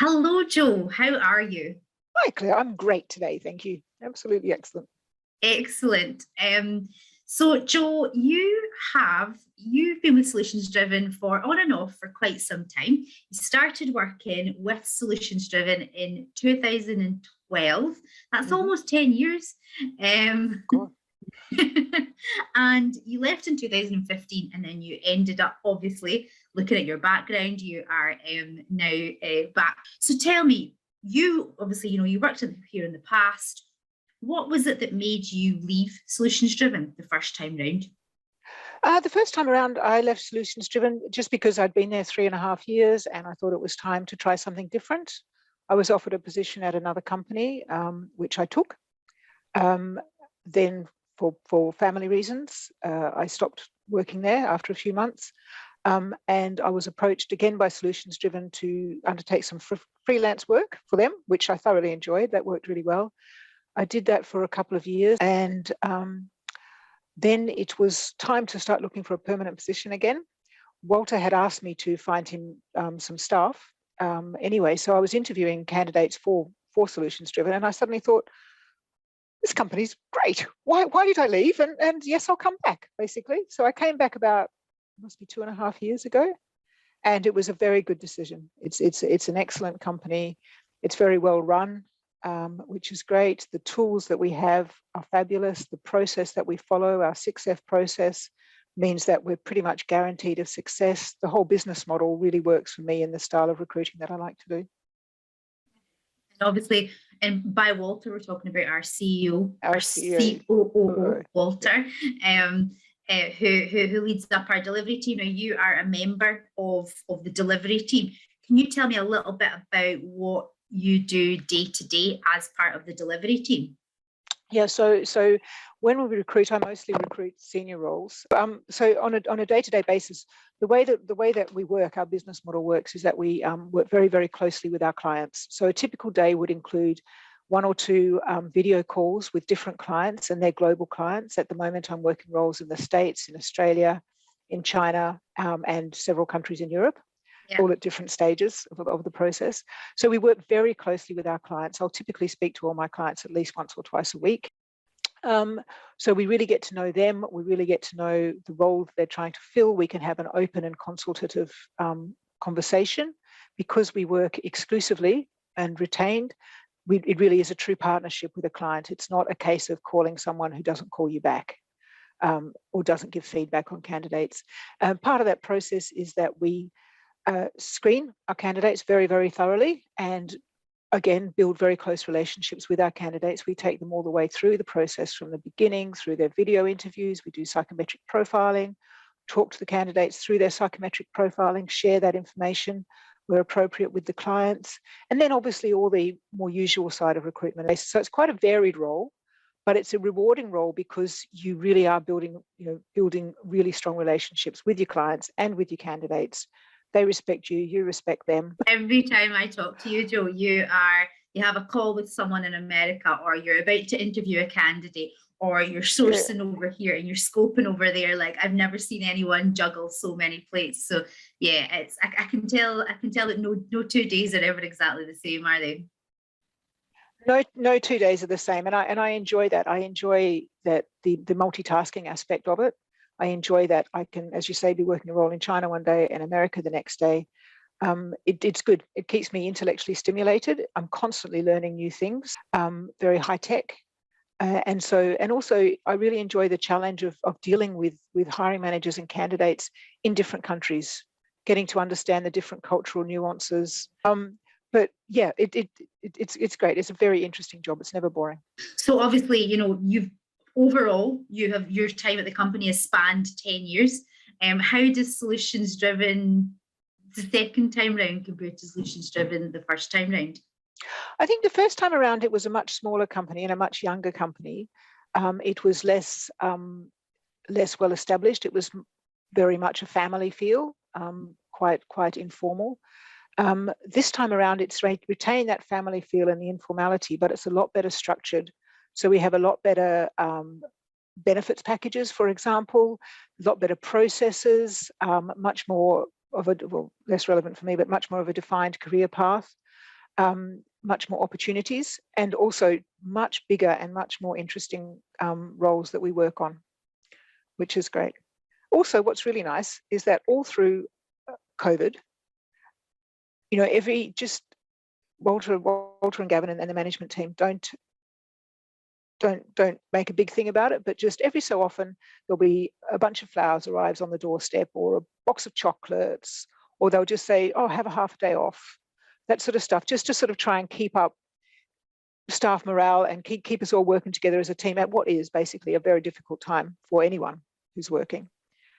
Hello, Joe. How are you? Hi, Claire. I'm great today. Thank you. Absolutely excellent. Excellent. So, Joe, you've been with Solutions Driven for on and off for quite some time. You started working with Solutions Driven in 2012. That's Hmm. almost 10 years. Um, Cool. and you left in 2015, and then you ended up obviously looking at your background. You are now back. So tell me, you obviously, you worked here in the past. What was it that made you leave Solutions Driven the first time round? The first time around, I left Solutions Driven just because I'd been there 3.5 years and I thought it was time to try something different. I was offered a position at another company, which I took. Um, then, for family reasons, I stopped working there after a few months. And I was approached again by Solutions Driven to undertake some freelance work for them, which I thoroughly enjoyed. That worked really well. I did that for a couple of years, and then it was time to start looking for a permanent position again. Walter had asked me to find him some staff anyway, so I was interviewing candidates for Solutions Driven, and I suddenly thought, this company's great. Why did I leave? And yes, I'll come back, basically. So I came back about, must be 2.5 years ago, and it was a very good decision. It's an excellent company. It's very well run, which is great. The tools that we have are fabulous. The process that we follow, our 6F process, means that we're pretty much guaranteed of success. The whole business model really works for me in the style of recruiting that I like to do. And obviously, and by Walter, we're talking about our CEO, Our CEO, COO, Walter, who leads up our delivery team. Now, you are a member of the delivery team. Can you tell me a little bit about what you do day to day as part of the delivery team? Yeah, so when we recruit, I mostly recruit senior roles. So on a day-to-day basis, the way that we work, our business model works, is that we work very, very closely with our clients. So a typical day would include 1 or 2 video calls with different clients, and they're global clients. At the moment, I'm working roles in the States, in Australia, in China, and several countries in Europe. Yeah. All at different stages of the process. So we work very closely with our clients. I'll typically speak to all my clients at least once or twice a week. So we really get to know them. We really get to know the role they're trying to fill. We can have an open and consultative conversation. Because we work exclusively and retained, it really is a true partnership with a client. It's not a case of calling someone who doesn't call you back. Or doesn't give feedback on candidates. Part of that process is that we screen our candidates very, very thoroughly, and again, build very close relationships with our candidates. We take them all the way through the process, from the beginning, through their video interviews. We do psychometric profiling, talk to the candidates through their psychometric profiling, share that information where appropriate with the clients, and then obviously all the more usual side of recruitment. So it's quite a varied role, but it's a rewarding role because you really are building really strong relationships with your clients and with your candidates. They respect you, you respect them. Every time I talk to you, Joe, you have a call with someone in America, or you're about to interview a candidate, or you're sourcing over here and you're scoping over there. Like, I've never seen anyone juggle so many plates. So yeah, I can tell that no 2 days are ever exactly the same, are they? No 2 days are the same, and I enjoy that. I enjoy that the multitasking aspect of it. I enjoy that I can, as you say, be working a role in China one day and America the next day. It's good. It keeps me intellectually stimulated. I'm constantly learning new things, very high tech. And also, I really enjoy the challenge of dealing with hiring managers and candidates in different countries, getting to understand the different cultural nuances. But yeah, it's great. It's a very interesting job. It's never boring. So obviously, your time at the company has spanned 10 years. How does Solutions Driven the second time round compare to Solutions Driven the first time round? I think the first time around, it was a much smaller company and a much younger company. It was less well established. It was very much a family feel, quite informal. This time around, it's retained that family feel and the informality, but it's a lot better structured. So we have a lot better benefits packages, for example, a lot better processes, much more of a, well, less relevant for me, but much more of a defined career path. much more opportunities, and also much bigger and much more interesting roles that we work on, which is great. Also, what's really nice is that all through COVID, you know, just Walter and Gavin and the management team don't make a big thing about it, but just every so often there'll be a bunch of flowers arrives on the doorstep, or a box of chocolates, or they'll just say, oh, have a half a day off, that sort of stuff, just to sort of try and keep up staff morale and keep us all working together as a team at what is basically a very difficult time for anyone who's working.